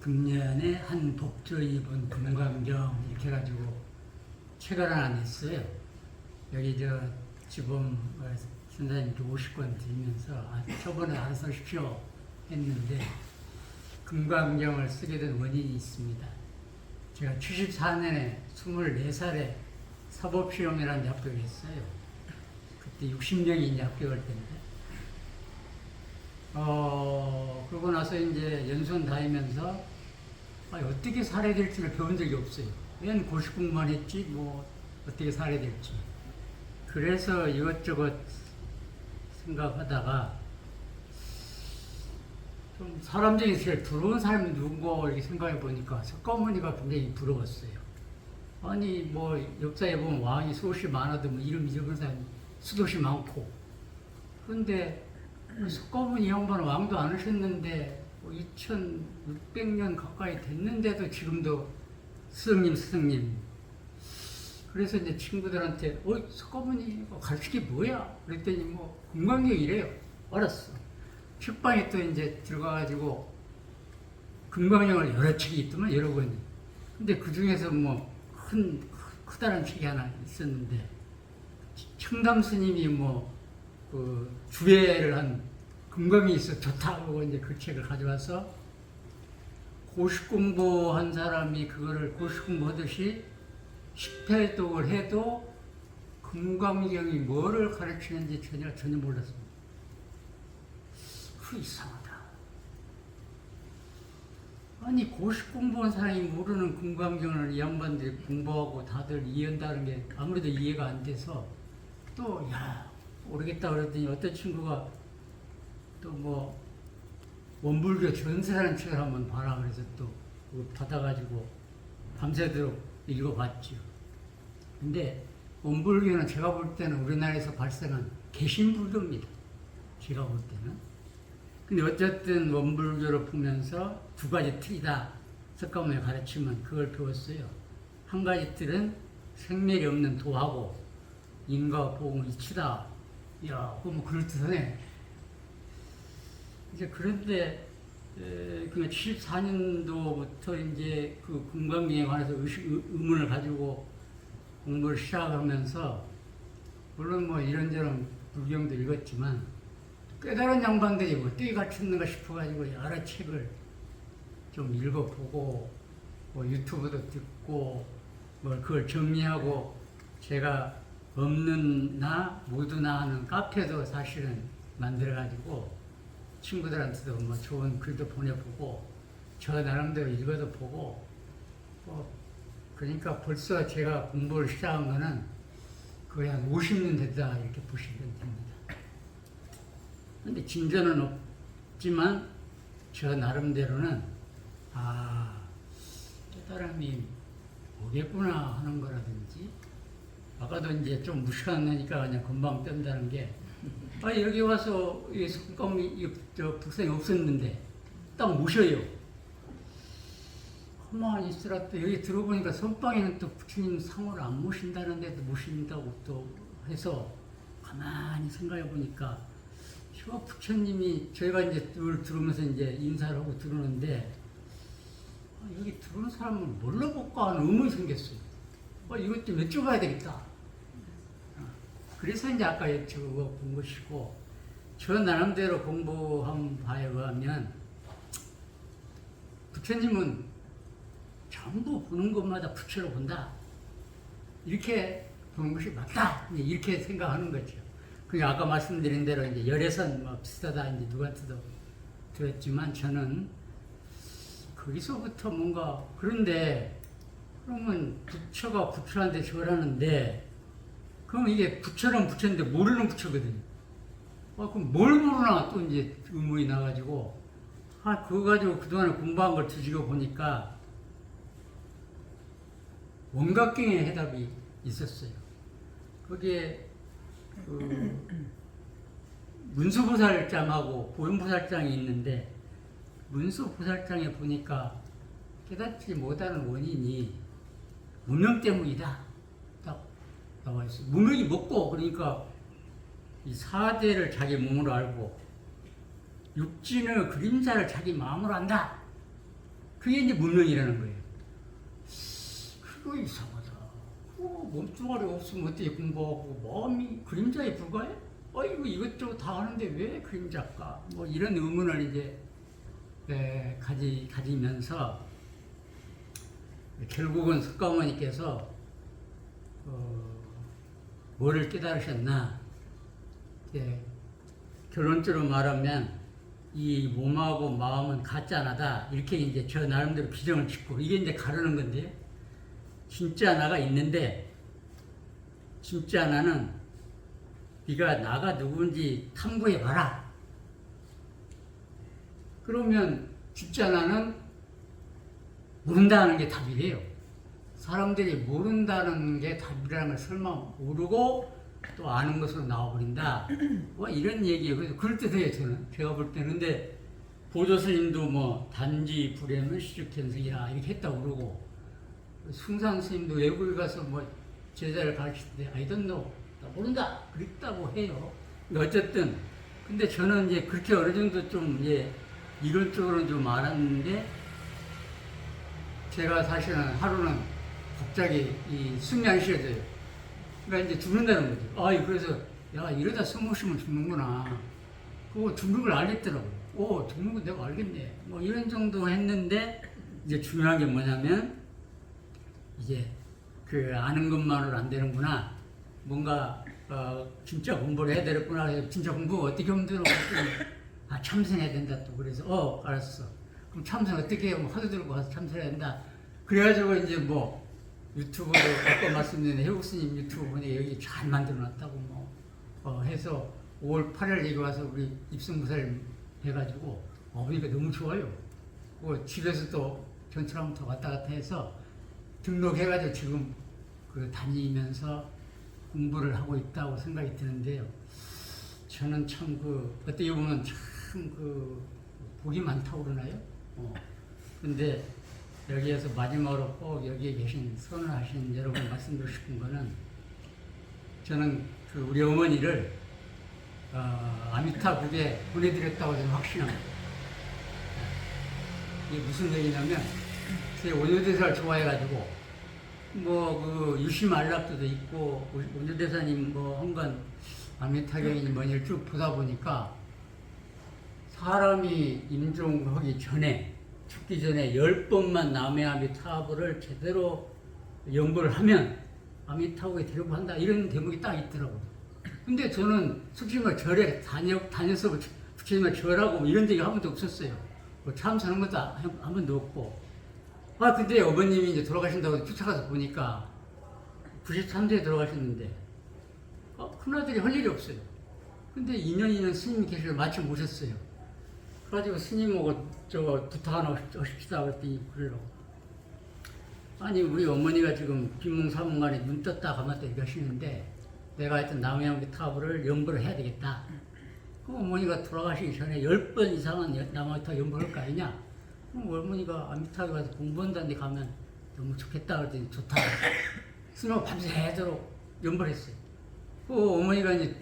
금년에 한 복조 입은 금강경 이렇게 해가지고 책을 하나 냈어요. 여기 저 지금 선생님께 50권 드리면서 저번에 알아서 하십시오 했는데 금강경을 쓰게 된 원인이 있습니다. 제가 74년에 24살에 사법시험이라는 데 합격했어요. 그때 60명이 이제 합격할 때인데 그러고 나서 이제 연수원 다니면서 어떻게 살아야 될지를 배운 적이 없어요. 맨 고시 공부만 했지 뭐 어떻게 살아야 될지. 그래서 이것저것 생각하다가 좀 사람적인 세계 부러운 사람이 누군가 이렇게 생각해 보니까 석가모니가 굉장히 부러웠어요. 아니 뭐 역사에 보면 왕이 수없이 많아도 뭐 이름 잊어버린 사람이 수없이 많고 그런데 석가모니 양반은 왕도 안 하셨는데 뭐 2600년 가까이 됐는데도 지금도 스승님 그래서 이제 친구들한테 석가모니가 가르치기 뭐야? 그랬더니 뭐 금강경이래요. 알았어. 책방에 또 이제 들어가가지고 금강경을 여러 책이 있더만 여러 권이. 근데 그 중에서 뭐 크다란 책이 하나 있었는데 청담 스님이 뭐 그 주례를 한 금강이 있어 좋다고 이제 그 책을 가져와서 고시 공부한 사람이 그거를 고시 공부하듯이 10회독을 해도 금강경이 뭐를 가르치는지 전혀 몰랐습니다. 이상하다. 아니 고시 공부한 사람이 모르는 금강경을 이 양반들이 공부하고 다들 이해한다는 게 아무래도 이해가 안 돼서 또 모르겠다 그랬더니 어떤 친구가 또 뭐 원불교 전세라는 책을 한번 봐라 그래서 또 받아가지고 밤새도록 읽어봤죠. 근데 원불교는 제가 볼 때는 우리나라에서 발생한 개신불교입니다. 제가 볼 때는. 근데 어쨌든 원불교를 보면서 두 가지 틀이다. 석가모니 가르치면 그걸 배웠어요. 한 가지 틀은 생멸이 없는 도하고 인과 보응 이치다. 야, 그거 뭐 그럴듯하네. 이제 그런데 그러니까 74년도부터 이제 그 금강경에 관해서 의문을 가지고 공부를 시작하면서 물론 뭐 이런저런 불경도 읽었지만 깨달은 양반들이 뭐 어떻게 가르쳤는가 싶어가지고 여러 책을 좀 읽어보고 뭐 유튜브도 듣고 뭐 그걸 정리하고 제가 없는 나 모두나 하는 카페도 사실은 만들어가지고 친구들한테도 뭐 좋은 글도 보내보고 저 나름대로 읽어도 보고 뭐 그러니까 벌써 제가 공부를 시작한 거는 거의 한 50년 됐다 이렇게 보시면 됩니다. 근데 진전은 없지만 저 나름대로는 깨달음이 오겠구나 하는 거라든지 아까도 이제 좀 무시하니까 그냥 금방 뜬다는 게 여기 와서 북상이 없었는데 딱 모셔요. 가만히 있으라 또 여기 들어보니까 선방에는 또 부처님 상호를 안 모신다는데도 모신다고 또 해서 가만히 생각해 보니까 저 부처님이 저희가 이제 들어오면서 이제 인사를 하고 들어오는데 여기 들어오는 사람을 뭘로 볼까 하는 의문이 생겼어요. 이것 좀 여쭤봐야 되겠다. 그래서 이제 아까 여쭤본 것이고 저 나름대로 공부한 바에 의하면 부처님은 전부 보는 것마다 부처로 본다. 이렇게 보는 것이 맞다. 이렇게 생각하는 거죠. 그러니까 아까 말씀드린 대로 이제 열애선 뭐 비슷하다 이제 누구한테도 들었지만 저는 거기서부터 뭔가 그런데 그러면 부처가 부처한테 절하는데 그럼 이게 부처는 부처인데 모르는 부처거든요. 그럼 뭘 모르나 또 이제 의문이 나가지고, 그거 가지고 그동안에 공부한 걸 뒤지고 보니까 원각경의 해답이 있었어요. 거기에 문수보살장하고 보현보살장이 있는데, 문수보살장에 보니까 깨닫지 못하는 원인이 무명 때문이다. 딱 나와 있어요. 무명이 먹고, 그러니까 이 사대를 자기 몸으로 알고 육진의 그림자를 자기 마음으로 안다. 그게 이제 무명이라는 거예요. 그거 이상하다. 몸뚱아리 없으면 어떻게 공부하고 마음이 그림자에 불과해? 이거 이것저것 다 하는데 왜 그림자일까? 뭐 이런 의문을 이제 가지면서 결국은 석가모니께서 뭐를 깨달으셨나? 결론적으로 말하면 이 몸하고 마음은 같지 않다. 이렇게 이제 저 나름대로 비정을 짓고, 이게 이제 가르는 건데요. 진짜 나가 있는데, 진짜 나는 네가 나가 누구인지 탐구해봐라. 그러면 진짜 나는 모른다는 게 답이래요. 사람들이 모른다는 게 답이라는 걸 설마 모르고 또 아는 것으로 나와버린다. 뭐 이런 얘기예요. 그래서 그럴듯해요, 저는. 제가 볼 때는. 근데 보조스님도 뭐 단지 불행은 시죽현성이라 이렇게 했다고 그러고, 숭상 스님도 외국에 가서 뭐 제자를 가르칠 때 I don't know, 나 모른다 그랬다고 해요. 근데 어쨌든 근데 저는 이제 그렇게 어느 정도 좀 이제 이론적으로는 좀 알았는데, 제가 사실은 하루는 갑자기 이 숨이 안 쉬어져요. 그러니까 이제 죽는다는 거죠. 그래서 야, 이러다 숨 못 쉬면 죽는구나. 그거 죽는 걸 알겠더라고요. 죽는 거 내가 알겠네. 뭐 이런 정도 했는데, 이제 중요한 게 뭐냐면, 이제 그 아는 것만으로 안 되는구나. 뭔가 진짜 공부를 해야 되겠구나. 그래서 진짜 공부 어떻게 하면 되나? 참선해야 된다 또. 그래서 알았어. 그럼 참선 어떻게 해요? 화두 들고 가서 참선해야 된다. 그래가지고 이제 뭐 유튜브로 아까 말씀드린 해국 스님 유튜브 보니 여기 잘 만들어놨다고 뭐 해서 5월 8일 여기 와서 우리 입승무사님 해가지고 보니까 너무 좋아요. 집에서 또 전철함부터 왔다 갔다 해서 등록해가지고 지금 다니면서 공부를 하고 있다고 생각이 드는데요. 저는 참 어떻게 보면 참 복이 많다고 그러나요? 근데 여기에서 마지막으로 꼭 여기에 계신 선언하신 여러분 말씀드리고 싶은 거는, 저는 우리 어머니를 아미타국에 보내드렸다고 저는 확신합니다. 이게 무슨 얘기냐면, 제 원효대사를 좋아해가지고 유심알랍도 있고 원효대사님 한건 아미타경이니 뭐니를 쭉 보다 보니까, 사람이 임종하기 전에, 죽기 전에 10번만 남의 아미타불을 제대로 연구를 하면 아미타불에 데리고 한다, 이런 대목이 딱 있더라고요. 근데 저는 솔직히 말 절에 다녀서 부처님을 절하고 이런 적이 한 번도 없었어요. 참선한 것도 한 번도 없고. 근데 어머님이 이제 돌아가신다고 쫓아가서 보니까 93세에 돌아가셨는데, 큰아들이 할 일이 없어요. 근데 2년 스님이 계셔서 마침 오셨어요. 그래가지고 스님하고 부탁 하나 하십시다 그랬더니 그러라고. 우리 어머니가 지금 빈몽사몽간에 눈 떴다 감았다 이렇게 하시는데, 내가 하여튼 남해아미타불을 연구를 해야 되겠다. 그럼 어머니가 돌아가시기 전에 10번 이상은 남해아미타 연구를 할 거 아니냐? 그럼 어머니가 아미타에 가서 공부한다는 데 가면 너무 좋겠다 그랬더니 좋다. 스님하고 밤새도록 연구를 했어요. 어머니가 이제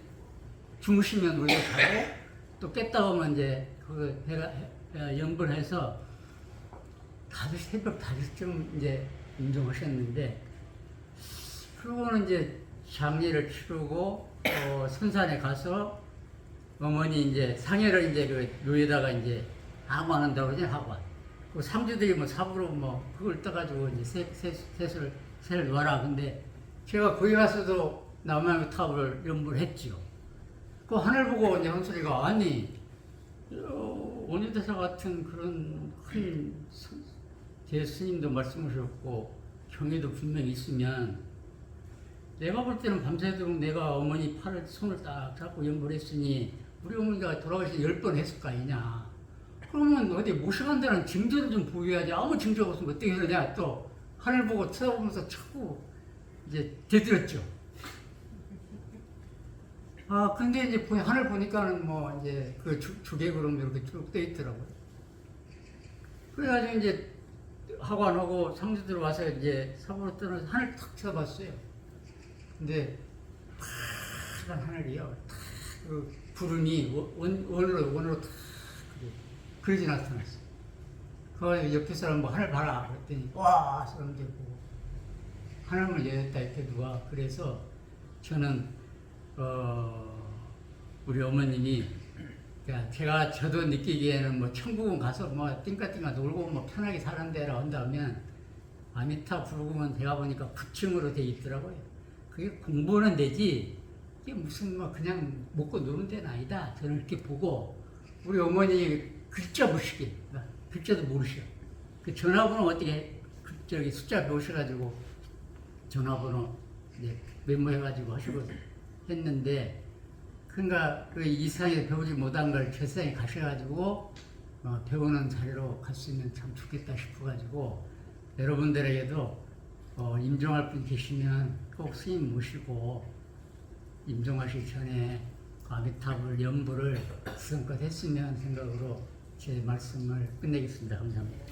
주무시면 우리가 자고, 또 깼다 오면 이제 연구를 해서 새벽 5시쯤 이제 임종하셨는데, 그러고는 이제 장례를 치르고 선산에 가서 어머니 이제 상해를 이제 묘에다가 이제 하관한다고 그러죠, 하관. 상주들이 사부로 그걸 떠가지고 이제 새를 놔라. 근데 제가 거기 가서도 남해아미타불을 연구를 했지요. 하늘 보고 이제 한 소리가, 원효대사 같은 그런 큰 대스님도 말씀하셨고 경애도 분명히 있으면 내가 볼 때는 밤새도록 내가 어머니 손을 딱 잡고 연보를 했으니 우리 어머니가 돌아가신 10번 했을 거 아니냐. 그러면 어디 모셔간다는 증거를 좀 보여야지. 아무 증거가 없으면 어떻게 하느냐. 또 하늘 보고 쳐다보면서 자꾸 이제 대들었죠. 근데 이제 하늘 보니까는 뭐 이제 그 주객으로 이렇게 쭉 떠 있더라고요. 그래가지고 이제 하고 안 하고 상주들 와서 이제 사부로 떠나서 하늘 탁 쳐다봤어요. 근데 파란 하늘이요. 탁 그 구름이 원으로 탁 그러지 나타났어요. 그 옆에 사람 뭐 하늘 봐라 그랬더니 와 사람들 보고 하늘을 열었다 이렇게 누가. 그래서 저는 우리 어머님이 저도 느끼기에는 뭐 천국은 가서 뭐 띵까띵까 놀고 뭐 편하게 사는 데라 한다면 아미타 불국은 제가 보니까 부층으로 돼 있더라고요. 그게 공부는 되지 이게 무슨 뭐 그냥 먹고 노는 데는 아니다. 저는 이렇게 보고 우리 어머니 글자 보시기 글자도 모르셔. 그 전화번호 어떻게 저기 숫자 배우셔가지고 전화번호 이제 메모해가지고 하시고 했는데 그러니까 그 이상에 배우지 못한 걸 세상에 가셔가지고 배우는 자리로 갈 수 있는 참 좋겠다 싶어가지고 여러분들에게도 임종할 분 계시면 꼭 스님 모시고 임종하시기 전에 아미타불 연부를 성껏 했으면 생각으로 제 말씀을 끝내겠습니다. 감사합니다.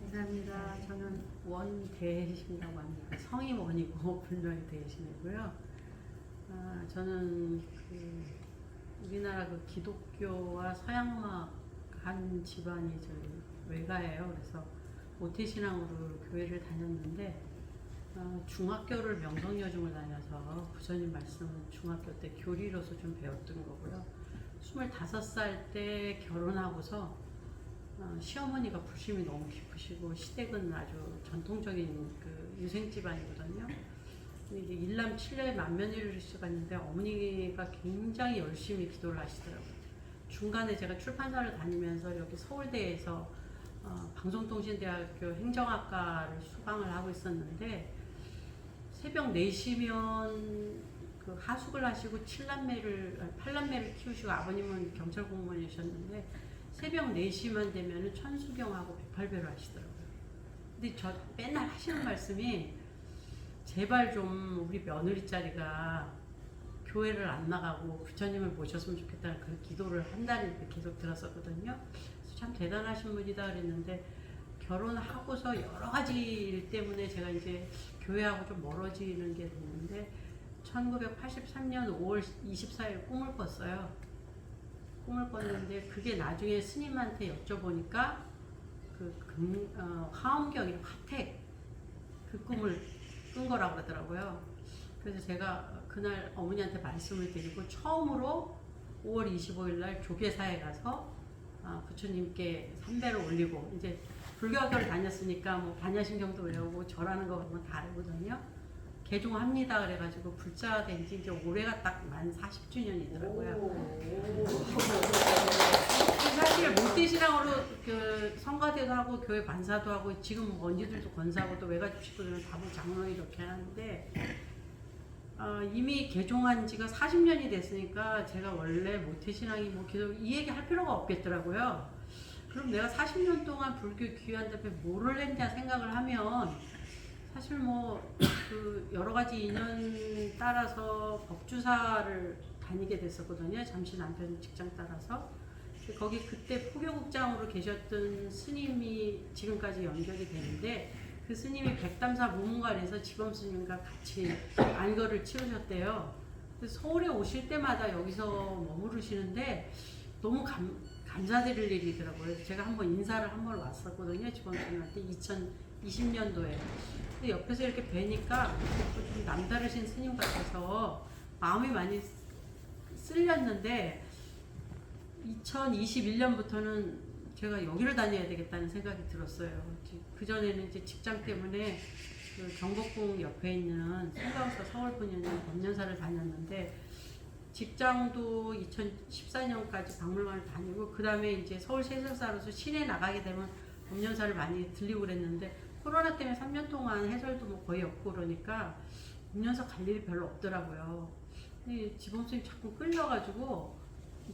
감사합니다. 저는 원대신이라고 합니다. 성이 원이고 분명히 대신이고요. 저는 우리나라 기독교와 서양막 한 집안이 저희 외가예요. 그래서 모태신앙으로 교회를 다녔는데 중학교를 명성여중을 다녀서 부처님 말씀은 중학교 때 교리로서 좀 배웠던 거고요. 25살 때 결혼하고서 시어머니가 불심이 너무 깊으시고 시댁은 아주 전통적인 유생 집안이거든요. 이제 일남 7녀의 만면일을 시작했는데 어머니가 굉장히 열심히 기도를 하시더라고요. 중간에 제가 출판사를 다니면서 여기 서울대에서 방송통신대학교 행정학과를 수강을 하고 있었는데 새벽 4시면 하숙을 하시고 8남매를 키우시고 아버님은 경찰 공무원이셨는데 새벽 4시만 되면 천수경하고 108배를 하시더라고요. 근데 저 맨날 하시는 말씀이 제발 좀 우리 며느리 자리가 교회를 안 나가고 부처님을 모셨으면 좋겠다는 그 기도를 한 달을 계속 들었었거든요. 그래서 참 대단하신 분이다 그랬는데 결혼하고서 여러 가지 일 때문에 제가 이제 교회하고 좀 멀어지는 게 됐는데 1983년 5월 24일 꿈을 꿨어요. 꿈을 꿨는데 그게 나중에 스님한테 여쭤보니까 화엄경이 화택 그 꿈을 꾼 거라고 그러더라고요. 그래서 제가 그날 어머니한테 말씀을 드리고 처음으로 5월 25일 날 조계사에 가서 부처님께 삼배를 올리고 이제 불교학교를 다녔으니까 뭐 반야심경도 외우고 절하는 거 보면 다 알거든요. 개종합니다 그래가지고 불자가 된 지 이제 올해가 딱 만 40주년이더라고요. 사실 모태신앙으로 성가대도 하고 교회 반사도 하고 지금 언니들도 권사하고 또 외가집 식구들은 다부 장로 이렇게 하는데 이미 개종한 지가 40년이 됐으니까 제가 원래 모태신앙이 뭐 계속 이 얘기 할 필요가 없겠더라고요. 그럼 내가 40년 동안 불교 귀한 데에 뭐를 했냐 생각을 하면 사실 뭐 여러 가지 인연 따라서 법주사를 다니게 됐었거든요. 잠시 남편 직장 따라서. 거기 그때 포교국장으로 계셨던 스님이 지금까지 연결이 되는데 그 스님이 백담사 무문관에서 지범 스님과 같이 안거를 치르셨대요. 그래서 서울에 오실 때마다 여기서 머무르시는데 너무 감사드릴 일이더라고요. 제가 한번 인사를 한번 왔었거든요. 지범 스님한테 2020년도에. 근데 옆에서 이렇게 뵈니까 좀 남다르신 스님 같아서 마음이 많이 쓸렸는데 2021년부터는 제가 여기를 다녀야 되겠다는 생각이 들었어요. 그전에는 이제 직장 때문에 경복궁 옆에 있는 생가우사 서울분연인 법년사를 다녔는데 직장도 2014년까지 박물관을 다니고 그 다음에 이제 서울 세술사로서 시내 나가게 되면 법년사를 많이 들리고 그랬는데 코로나 때문에 3년 동안 해설도 뭐 거의 없고 그러니까 공연서 갈 일이 별로 없더라고요. 근데 지범쌤이 자꾸 끌려가지고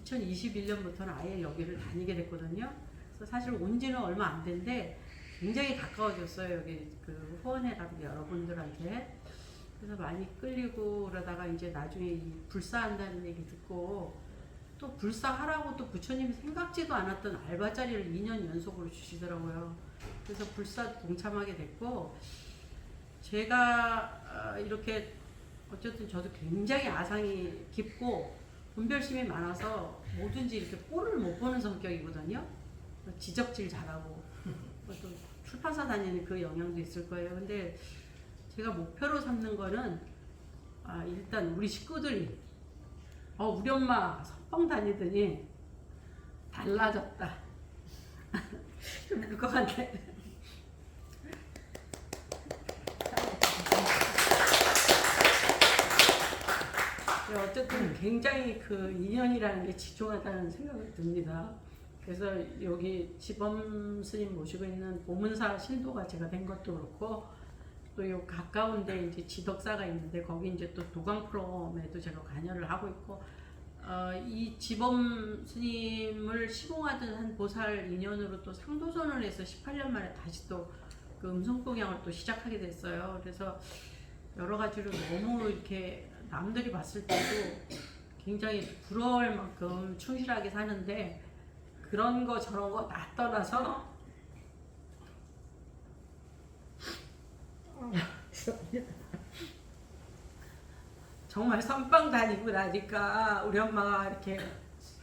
2021년부터는 아예 여기를 다니게 됐거든요. 그래서 사실 온 지는 얼마 안 됐는데 굉장히 가까워졌어요. 여기 그 후원회라는 여러분들한테. 그래서 많이 끌리고 그러다가 이제 나중에 이 불사한다는 얘기 듣고 또 불사하라고 또 부처님이 생각지도 않았던 알바 자리를 2년 연속으로 주시더라고요. 그래서 불사 동참하게 됐고 제가 이렇게 어쨌든 저도 굉장히 아상이 깊고 분별심이 많아서 뭐든지 이렇게 꼴을 못 보는 성격이거든요. 지적질 잘하고 또 출판사 다니는 그 영향도 있을 거예요. 근데 제가 목표로 삼는 거는 일단 우리 식구들이 우리 엄마 선방 다니더니 달라졌다. 좀 울 것 같네. 어쨌든 굉장히 그 인연이라는 게 지중하다는 생각이 듭니다. 그래서 여기 지범 스님 모시고 있는 보문사 신도가 제가 된 것도 그렇고 또 요 가까운데 이제 지덕사가 있는데 거기 이제 또 도강 프롬에도 제가 관여를 하고 있고 이 지범 스님을 시봉하던 한 보살 인연으로 또 상도선언에서 18년 만에 다시 또 그 음성공양을 또 시작하게 됐어요. 그래서 여러 가지로 너무 이렇게 남들이 봤을 때도 굉장히 부러울 만큼 충실하게 사는데 그런 거 저런 거 다 떠나서 정말 선방 다니고 나니까 우리 엄마가 이렇게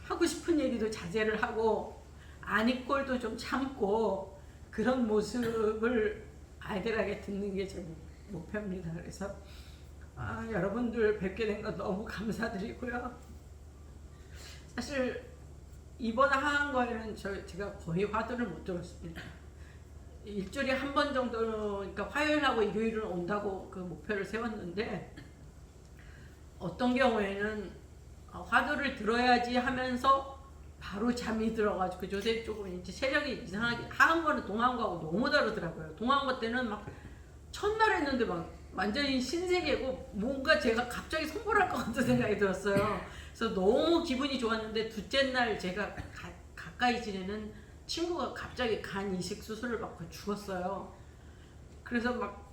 하고 싶은 얘기도 자제를 하고 아니 꼴도 좀 참고 그런 모습을 아이들에게 듣는 게 제 목표입니다. 그래서 여러분들 뵙게 된 거 너무 감사드리고요. 사실 이번 하한거에는 제가 거의 화두를 못 들었습니다. 일주일에 한 번 정도, 그러니까 화요일하고 일요일은 온다고 그 목표를 세웠는데 어떤 경우에는 화두를 들어야지 하면서 바로 잠이 들어가지고 요새 조금 이제 체력이 이상하게 하한거는 동한거하고 너무 다르더라고요. 동한거 때는 막 첫날 했는데 막 완전히 신세계고 뭔가 제가 갑자기 선물할 것 같은 생각이 들었어요. 그래서 너무 기분이 좋았는데 둘째 날 제가 가까이 지내는 친구가 갑자기 간 이식 수술을 받고 죽었어요. 그래서 막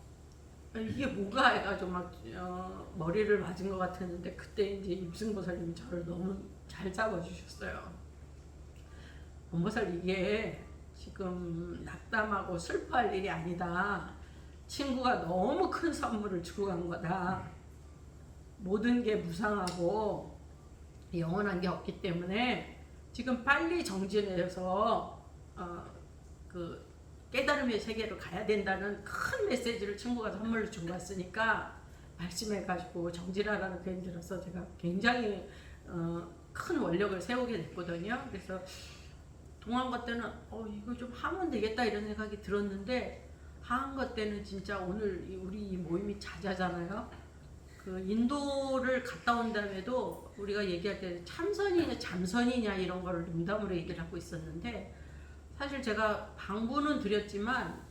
이게 뭐가 해가지고 막 머리를 맞은 것 같았는데 그때 이제 입승보살님이 저를 너무 잘 잡아주셨어요. 원보살 이게 지금 낙담하고 슬퍼할 일이 아니다. 친구가 너무 큰 선물을 주고 간 거다. 모든 게 무상하고 영원한 게 없기 때문에 지금 빨리 정진해서 그 깨달음의 세계로 가야 된다는 큰 메시지를 친구가 선물로 주고 갔으니까 말씀해가지고 정진하라는 표현 들어서 제가 굉장히 큰 원력을 세우게 됐거든요. 그래서 동안거 때는 이거 좀 하면 되겠다 이런 생각이 들었는데 하한거 때는 진짜 오늘 우리 이 모임이 자자잖아요. 그 인도를 갔다 온 다음에도 우리가 얘기할 때 참선이냐 잠선이냐 이런 거를 농담으로 얘기를 하고 있었는데 사실 제가 방부는 드렸지만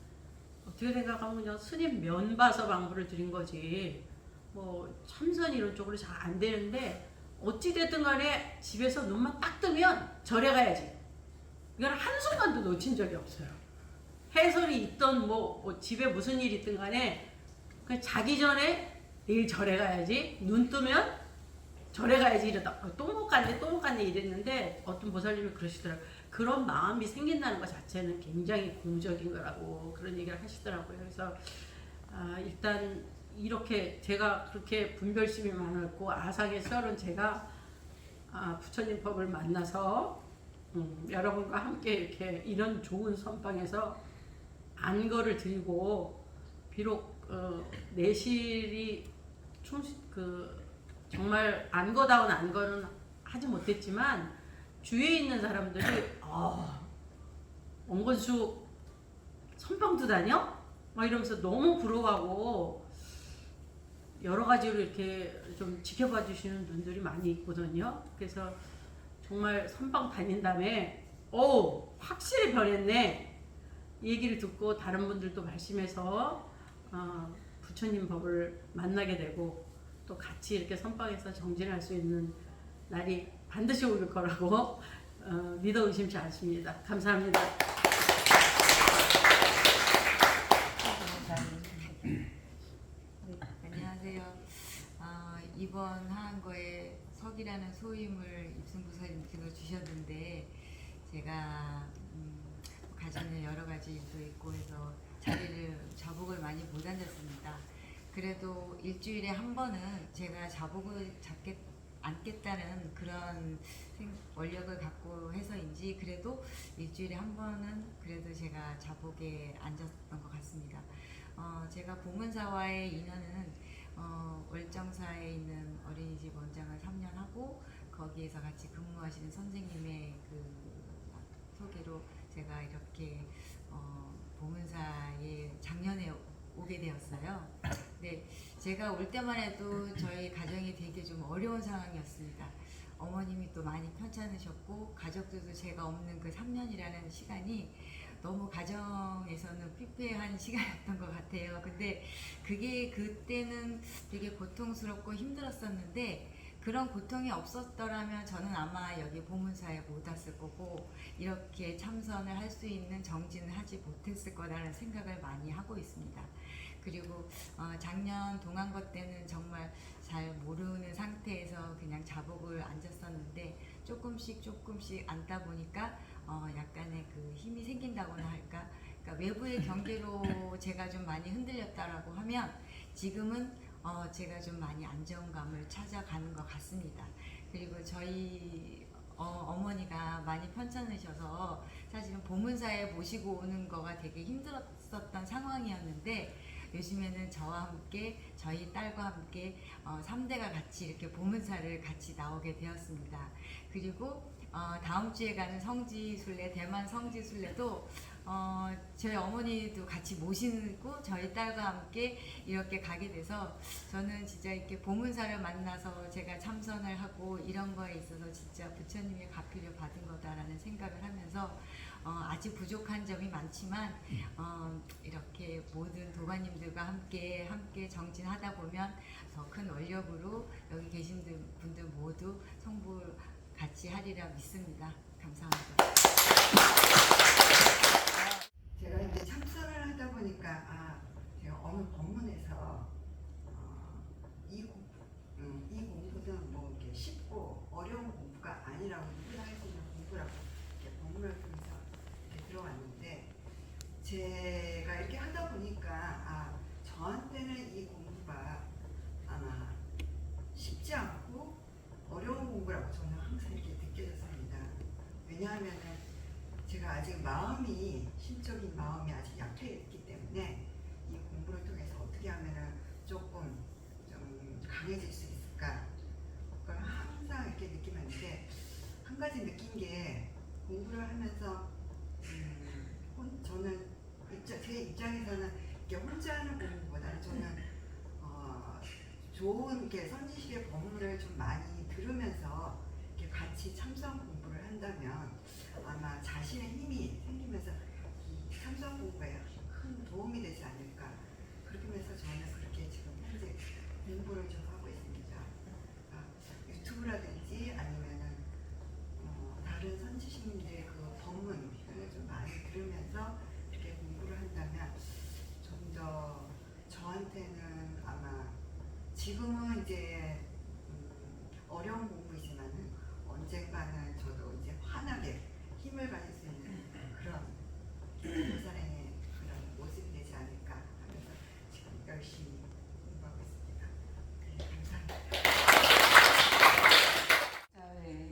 어떻게 생각하면 그냥 스님 면 봐서 방부를 드린 거지 뭐 참선 이런 쪽으로 잘 안 되는데 어찌됐든 간에 집에서 눈만 딱 뜨면 절에 가야지. 이건 한순간도 놓친 적이 없어요. 해설이 있던 뭐 집에 무슨 일이 있든 간에 그냥 자기 전에 내일 절에 가야지, 눈 뜨면 절에 가야지 이러다 또 못 갔네 이랬는데 어떤 보살님이 그러시더라고요. 그런 마음이 생긴다는 것 자체는 굉장히 공적인 거라고 그런 얘기를 하시더라고요. 그래서 일단 이렇게 제가 그렇게 분별심이 많았고 아상의 수혈은 제가 부처님 법을 만나서 여러분과 함께 이렇게 이런 좋은 선방에서 안거를 드리고 비록 내실이 정말 안거다운 안거는 하지 못했지만 주위에 있는 사람들이 원건수 선방도 다녀? 막 이러면서 너무 부러워하고 여러 가지로 이렇게 좀 지켜봐 주시는 분들이 많이 있거든요. 그래서 정말 선방 다닌 다음에 확실히 변했네. 얘기를 듣고 다른 분들도 말씀해서 부처님 법을 만나게 되고 또 같이 이렇게 선방에서 정진할 수 있는 날이 반드시 올 거라고 믿어 의심치 않습니다. 감사합니다.
안녕하세요. 이번 하한거에 석이라는 소임을 입승부사님께서 주셨는데 제가 가지는 여러 가지 일도 있고 해서 자복을 많이 못 앉았습니다. 그래도 일주일에 한 번은 제가 자복을 앉겠다는 그런 원력을 갖고 해서인지 그래도 일주일에 한 번은 그래도 제가 자복에 앉았던 것 같습니다. 제가 보문사와의 인연은 월정사에 있는 어린이집 원장을 3년 하고 거기에서 같이 근무하시는 선생님의 그 소개로 제가 이렇게 보문사에 작년에 오게 되었어요. 네, 제가 올 때만 해도 저희 가정이 되게 좀 어려운 상황이었습니다. 어머님이 또 많이 편찮으셨고 가족들도 제가 없는 그 3년이라는 시간이 너무 가정에서는 피폐한 시간이었던 것 같아요. 근데 그게 그때는 되게 고통스럽고 힘들었었는데 그런 고통이 없었더라면 저는 아마 여기 보문사에 못 왔을 거고 이렇게 참선을 할 수 있는 정진을 하지 못했을 거라는 생각을 많이 하고 있습니다. 그리고 작년 동안거 때는 정말 잘 모르는 상태에서 그냥 자복을 앉았었는데 조금씩 앉다 보니까 약간의 그 힘이 생긴다고나 할까, 그러니까 외부의 경계로 제가 좀 많이 흔들렸다라고 하면 지금은 제가 좀 많이 안정감을 찾아가는 것 같습니다. 그리고 저희 어머니가 많이 편찮으셔서 사실은 보문사에 모시고 오는 거가 되게 힘들었었던 상황이었는데 요즘에는 저와 함께 저희 딸과 함께 3대가 같이 이렇게 보문사를 같이 나오게 되었습니다. 그리고 다음 주에 가는 성지순례, 대만 성지순례도 저희 어머니도 같이 모시고 저희 딸과 함께 이렇게 가게 돼서 저는 진짜 이렇게 보문사를 만나서 제가 참선을 하고 이런 거에 있어서 진짜 부처님의 가피를 받은 거다라는 생각을 하면서 아직 부족한 점이 많지만 이렇게 모든 도반님들과 함께 정진하다 보면 더 큰 원력으로 여기 계신 분들 모두 성불 같이 하리라 믿습니다. 감사합니다.
제가 이제 참선을 하다 보니까 제가 어느 법문에서 이 공부는 뭐 이렇게 쉽고 어려운 공부가 아니라고 누구나 할 수 있는 공부라고 이렇게 법문을 통해서 이렇게 들어왔는데 제가 이렇게 하다 보니까 저한테는 이 공부가 아마 쉽지 않고 어려운 공부라고 저는 항상 이렇게 느껴졌습니다. 왜냐하면은 제가 아직 심적인 마음이 아직 약해 있기 때문에 이 공부를 통해서 어떻게 하면은 조금 좀 강해질 수 있을까? 그걸 항상 이렇게 느끼는데 한 가지 느낀 게 공부를 하면서 저는 제 입장에서는 이렇게 혼자 하는 공부보다는 저는 좋은 이렇게 선지식의 법문을 좀 많이 들으면서 이렇게 같이 참선 공부를 한다면 아마 자신의 힘이 생기면서 이 참선 공부에 큰 도움이 되지 않을까. 그렇게 해서 저는 그렇게 지금 현재 공부를 좀 하고 있습니다. 유튜브라든지 아니면은 다른 선지식님들의 그 법문을 좀 많이 들으면서 이렇게 공부를 한다면 좀 더 저한테는 아마 지금은 이제 어려운 공부이지만은 언젠가는 저도 이제 환하게 힘을 가질 수 있는 그런 보살의 그런 모습이 되지 않을까 하면서 지금 열심히 공부하고 있습니다. 네, 감사합니다.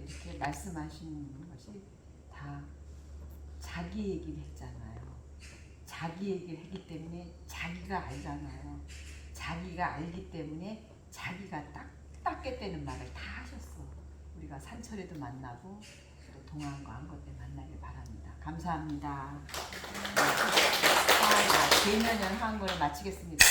이렇게 말씀하신 것이 다 자기 얘기를 했잖아요. 자기 얘기를 했기 때문에 자기가 알잖아요. 자기가 알기 때문에 자기가 딱 깼다는 말을 다 하셨어. 우리가 산철에도 만나고 또 동안과 한것에 만나길 바랍니다. 감사합니다. 계면연 하한거를 마치겠습니다.